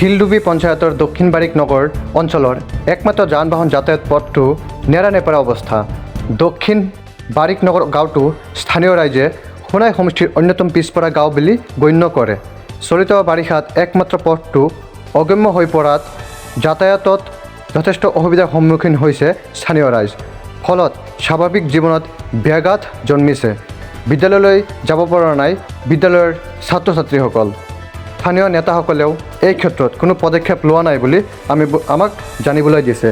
শিলডুবি পঞ্চায়তৰ দক্ষিণ বাৰিক নগৰ অঞ্চলৰ একমাত্ৰ যান বাহন যাতায়াত পথটো নেৰানেপেৰা অৱস্থা। দক্ষিণ বাৰিক নগৰ গাঁওটো স্থানীয় ৰাইজে সোণাই সমষ্টিৰ অন্যতম পিছপৰা গাঁও বুলি গণ্য কৰে। চলিত বাৰিষাত একমাত্ৰ পথটো অগম্য হৈ পৰাত যাতায়াতত যথেষ্ট অসুবিধাৰ সন্মুখীন হৈছে স্থানীয় ৰাইজ। ফলত স্বাভাৱিক জীৱনত ব্যাঘাত জন্মিছে। বিদ্যালয়লৈ যাব পৰা নাই বিদ্যালয়ৰ ছাত্ৰ ছাত্ৰীসকল। স্থানীয় নেতাসকলেও এই ক্ষেত্ৰত কোনো পদক্ষেপ লোৱা নাই বুলি আমাক জানিবলৈ দিছে।